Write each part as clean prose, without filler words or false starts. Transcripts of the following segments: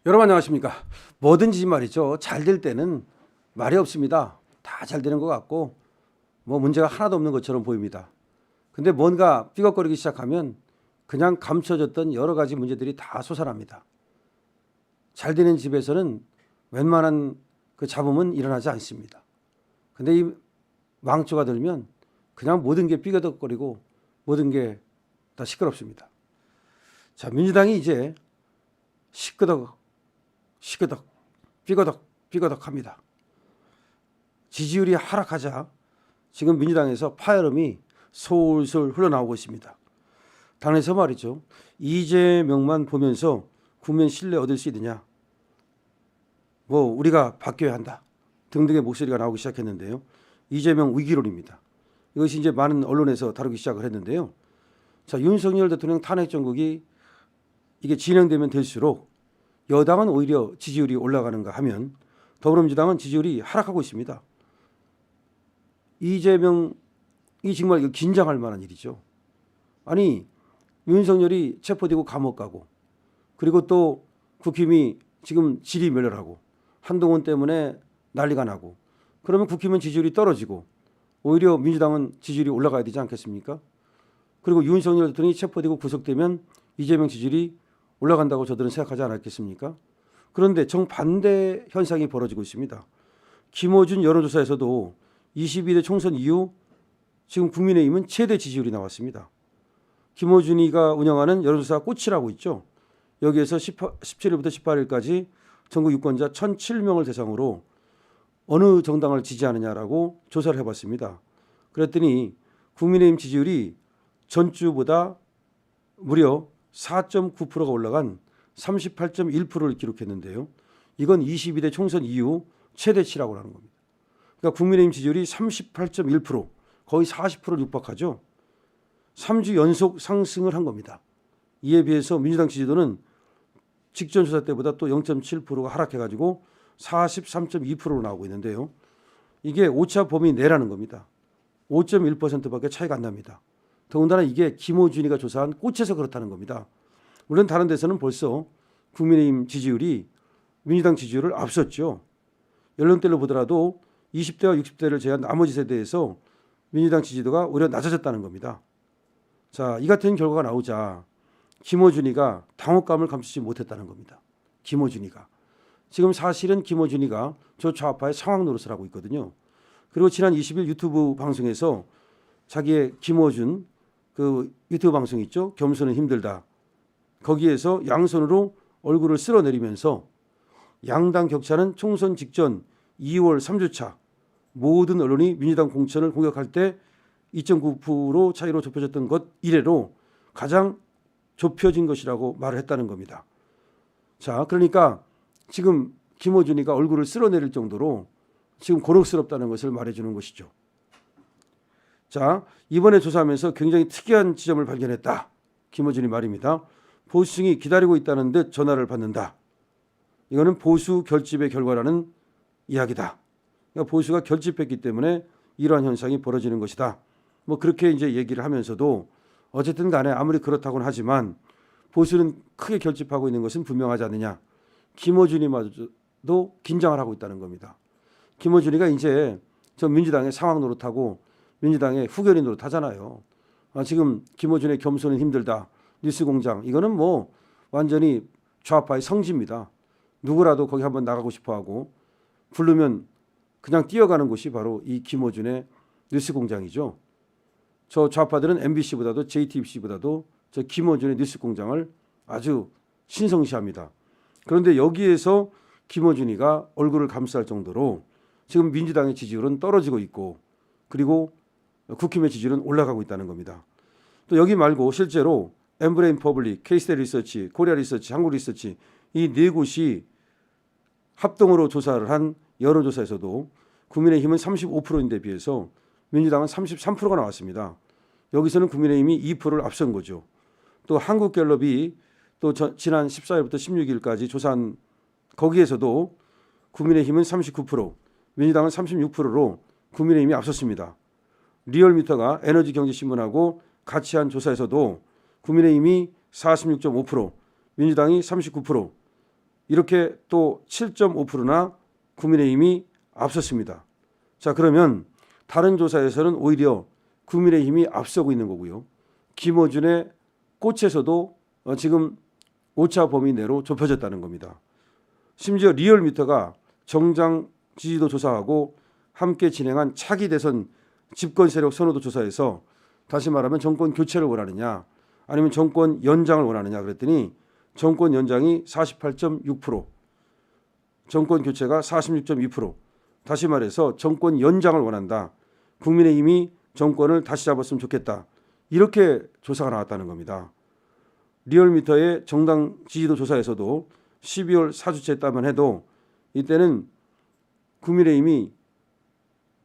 여러분 안녕하십니까. 뭐든지 말이죠. 잘 될 때는 말이 없습니다. 다 잘 되는 것 같고 뭐 문제가 하나도 없는 것처럼 보입니다. 근데 뭔가 삐걱거리기 시작하면 그냥 감춰졌던 여러 가지 문제들이 다 솟아납니다. 잘 되는 집에서는 웬만한 그 잡음은 일어나지 않습니다. 근데 이 망조가 들면 그냥 모든 게 삐걱거리고 모든 게 다 시끄럽습니다. 자, 민주당이 이제 시끄덕 삐거덕 합니다. 지지율이 하락하자 지금 민주당에서 파열음이 솔솔 흘러나오고 있습니다. 당에서 말이죠. 이재명만 보면서 국민 신뢰 얻을 수 있느냐. 뭐 우리가 바뀌어야 한다. 등등의 목소리가 나오기 시작했는데요. 이재명 위기론입니다. 이것이 이제 많은 언론에서 다루기 시작을 했는데요. 자, 윤석열 대통령 탄핵 정국이 이게 진행되면 될수록 여당은 오히려 지지율이 올라가는가 하면 더불어민주당은 지지율이 하락하고 있습니다. 이재명이 정말 긴장할 만한 일이죠. 아니 윤석열이 체포되고 감옥 가고 그리고 또 국힘이 지금 질의멸렬하고 한동훈 때문에 난리가 나고 그러면 국힘은 지지율이 떨어지고 오히려 민주당은 지지율이 올라가야 되지 않겠습니까? 그리고 윤석열 대통령이 체포되고 구속되면 이재명 지지율이 올라간다고 저들은 생각하지 않았겠습니까? 그런데 정반대 현상이 벌어지고 있습니다. 김어준 여론조사에서도 22대 총선 이후 지금 국민의힘은 최대 지지율이 나왔습니다. 김어준이가 운영하는 여론조사 꽃이라고 있죠. 여기에서 17일부터 18일까지 전국 유권자 1,007명을 대상으로 어느 정당을 지지하느냐라고 조사를 해봤습니다. 그랬더니 국민의힘 지지율이 전주보다 무려 4.9%가 올라간 38.1%를 기록했는데요. 이건 22대 총선 이후 최대치라고 하는 겁니다. 그러니까 국민의힘 지지율이 38.1%, 거의 40%를 육박하죠. 3주 연속 상승을 한 겁니다. 이에 비해서 민주당 지지도는 직전 조사 때보다 또 0.7%가 하락해가지고 43.2%로 나오고 있는데요. 이게 오차 범위 내라는 겁니다. 5.1%밖에 차이가 안 납니다. 더군다나 이게 김어준이가 조사한 꽃에서 그렇다는 겁니다. 물론 다른 데서는 벌써 국민의힘 지지율이 민주당 지지율을 앞섰죠. 연령대로 보더라도 20대와 60대를 제외한 나머지 세대에서 민주당 지지도가 오히려 낮아졌다는 겁니다. 자, 이 같은 결과가 나오자 김어준이가 당혹감을 감추지 못했다는 겁니다. 김어준이가. 지금 사실은 김어준이가 저 좌파의 상황 노릇을 하고 있거든요. 그리고 지난 20일 유튜브 방송에서 자기의 김어준 그 유튜브 방송 있죠. 겸손은 힘들다. 거기에서 양손으로 얼굴을 쓸어내리면서 양당 격차는 총선 직전 2월 3주차 모든 언론이 민주당 공천을 공격할 때 2.9% 차이로 좁혀졌던 것 이래로 가장 좁혀진 것이라고 말을 했다는 겁니다. 자, 그러니까 지금 김어준이가 얼굴을 쓸어내릴 정도로 지금 곤혹스럽다는 것을 말해주는 것이죠. 자, 이번에 조사하면서 굉장히 특이한 지점을 발견했다. 김어준이 말입니다. 보수층이 기다리고 있다는 듯 전화를 받는다. 이거는 보수 결집의 결과라는 이야기다. 그러니까 보수가 결집했기 때문에 이러한 현상이 벌어지는 것이다. 뭐 그렇게 이제 얘기를 하면서도 어쨌든 간에 아무리 그렇다고는 하지만 보수는 크게 결집하고 있는 것은 분명하지 않느냐. 김어준이마저도 긴장을 하고 있다는 겁니다. 김어준이가 이제 저 민주당의 상황 노릇하고 민주당의 후견인 노릇하잖아요. 지금 김어준의 겸손은 힘들다. 뉴스공장 이거는 뭐 완전히 좌파의 성지입니다. 누구라도 거기 한번 나가고 싶어하고 부르면 그냥 뛰어가는 곳이 바로 이 김어준의 뉴스공장이죠. 저 좌파들은 MBC보다도 JTBC보다도 저 김어준의 뉴스공장을 아주 신성시합니다. 그런데 여기에서 김어준이가 얼굴을 감쌀 정도로 지금 민주당의 지지율은 떨어지고 있고 그리고 국힘의 지지율은 올라가고 있다는 겁니다. 또 여기 말고 실제로 엠브레인 퍼블릭, 케이스테 리서치, 코리아 리서치, 한국 리서치 이 네 곳이 합동으로 조사를 한 여론조사에서도 국민의힘은 35%인데 비해서 민주당은 33%가 나왔습니다. 여기서는 국민의힘이 2%를 앞선 거죠. 또 한국갤럽이 또 지난 14일부터 16일까지 조사한 거기에서도 국민의힘은 39%, 민주당은 36%로 국민의힘이 앞섰습니다. 리얼미터가 에너지경제신문하고 같이 한 조사에서도 국민의힘이 46.5%, 민주당이 39%, 이렇게 또 7.5%나 국민의힘이 앞섰습니다. 자, 그러면 다른 조사에서는 오히려 국민의힘이 앞서고 있는 거고요. 김어준의 꽃에서도 지금 오차 범위 내로 좁혀졌다는 겁니다. 심지어 리얼미터가 정당 지지도 조사하고 함께 진행한 차기 대선 집권 세력 선호도 조사에서 다시 말하면 정권 교체를 원하느냐 아니면 정권 연장을 원하느냐 그랬더니 정권 연장이 48.6%, 정권 교체가 46.2%, 다시 말해서 정권 연장을 원한다. 국민의힘이 정권을 다시 잡았으면 좋겠다. 이렇게 조사가 나왔다는 겁니다. 리얼미터의 정당 지지도 조사에서도 12월 4주째 따만 해도 이때는 국민의힘이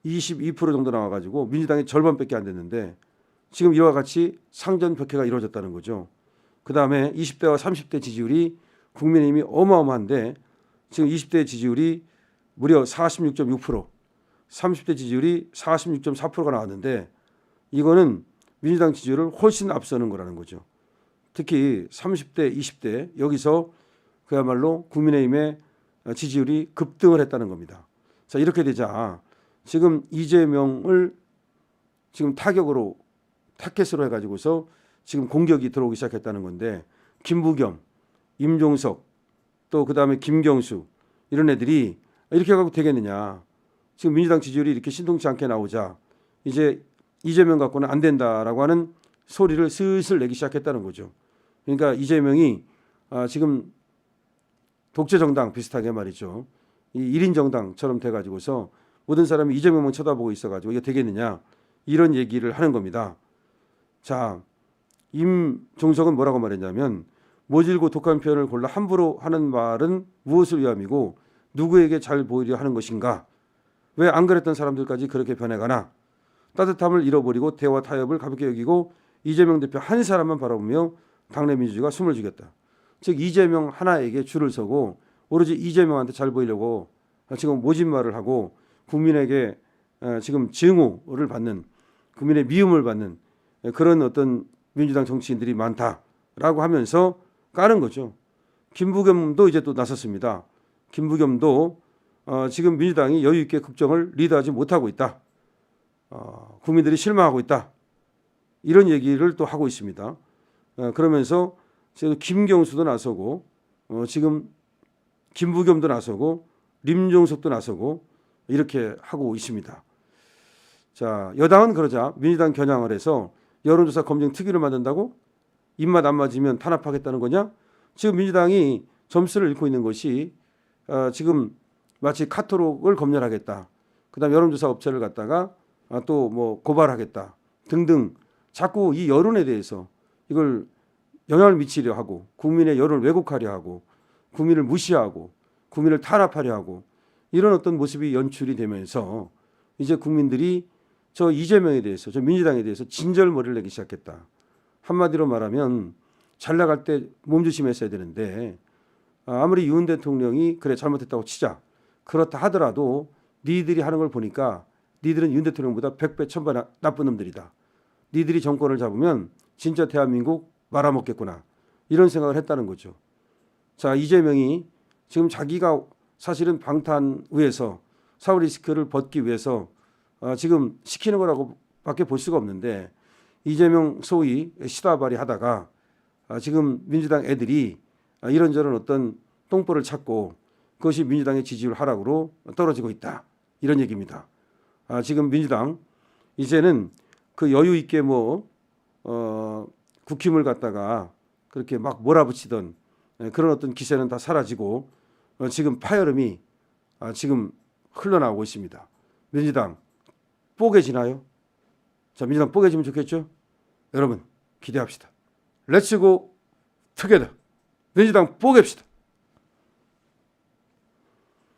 22% 정도 나와가지고 민주당이 절반밖에 안 됐는데 지금 이와 같이 상전벽해가 이루어졌다는 거죠. 그 다음에 20대와 30대 지지율이 국민의힘이 어마어마한데 지금 20대 지지율이 무려 46.6%, 30대 지지율이 46.4%가 나왔는데 이거는 민주당 지지율을 훨씬 앞서는 거라는 거죠. 특히 30대, 20대 여기서 그야말로 국민의힘의 지지율이 급등을 했다는 겁니다. 자, 이렇게 되자 지금 이재명을 지금 타겟으로 해가지고서 지금 공격이 들어오기 시작했다는 건데 김부겸, 임종석 또 그다음에 김경수 이런 애들이 이렇게 해가지고 되겠느냐. 지금 민주당 지지율이 이렇게 신통치 않게 나오자 이제 이재명 갖고는 안 된다라고 하는 소리를 슬슬 내기 시작했다는 거죠. 그러니까 이재명이 지금 독재정당 비슷하게 말이죠. 이 1인 정당처럼 돼가지고서 모든 사람이 이재명만 쳐다보고 있어가지고 이게 되겠느냐 이런 얘기를 하는 겁니다. 자, 임종석은 뭐라고 말했냐면 모질고 독한 표현을 골라 함부로 하는 말은 무엇을 위함이고 누구에게 잘 보이려 하는 것인가? 왜 안 그랬던 사람들까지 그렇게 변해가나? 따뜻함을 잃어버리고 대화 타협을 가볍게 여기고 이재명 대표 한 사람만 바라보며 당내 민주주의가 숨을 죽였다. 즉 이재명 하나에게 줄을 서고 오로지 이재명한테 잘 보이려고 지금 모진말을 하고 국민에게 지금 증오를 받는 국민의 미움을 받는 그런 어떤 민주당 정치인들이 많다라고 하면서 까는 거죠. 김부겸도 이제 또 나섰습니다. 김부겸도 지금 민주당이 여유 있게 국정을 리드하지 못하고 있다. 국민들이 실망하고 있다. 이런 얘기를 또 하고 있습니다. 그러면서 지금 김경수도 나서고 지금 김부겸도 나서고 림종석도 나서고 이렇게 하고 있습니다. 자, 여당은 그러자 민주당 겨냥을 해서 여론조사 검증 특위를 만든다고? 입맛 안 맞으면 탄압하겠다는 거냐? 지금 민주당이 점수를 잃고 있는 것이 지금 마치 카톡을 검열하겠다. 그다음 여론조사 업체를 갖다가 또 뭐 고발하겠다 등등 자꾸 이 여론에 대해서 이걸 영향을 미치려 하고 국민의 여론을 왜곡하려 하고 국민을 무시하고 국민을 탄압하려 하고 이런 어떤 모습이 연출이 되면서 이제 국민들이 저 이재명에 대해서 저 민주당에 대해서 진절머리를 내기 시작했다. 한마디로 말하면 잘 나갈 때 몸조심했어야 되는데 아무리 윤 대통령이 그래 잘못했다고 치자. 그렇다 하더라도 니들이 하는 걸 보니까 니들은 윤 대통령보다 100배 1000배 나쁜 놈들이다. 니들이 정권을 잡으면 진짜 대한민국 말아먹겠구나. 이런 생각을 했다는 거죠. 자, 이재명이 지금 자기가 사실은 방탄위에서 사후 리스크를 벗기 위해서 지금 시키는 거라고 밖에 볼 수가 없는데 이재명 소위 시다발이 하다가 지금 민주당 애들이 이런저런 어떤 똥볼을 찾고 그것이 민주당의 지지율 하락으로 떨어지고 있다. 이런 얘기입니다. 지금 민주당 이제는 그 여유 있게 국힘을 갖다가 그렇게 막 몰아붙이던 그런 어떤 기세는 다 사라지고 지금 파열음이 지금 흘러나오고 있습니다. 민주당 뽀개지나요? 자, 민주당 뽀개지면 좋겠죠? 여러분 기대합시다. 렛츠고 투게더 민주당 뽀갭시다.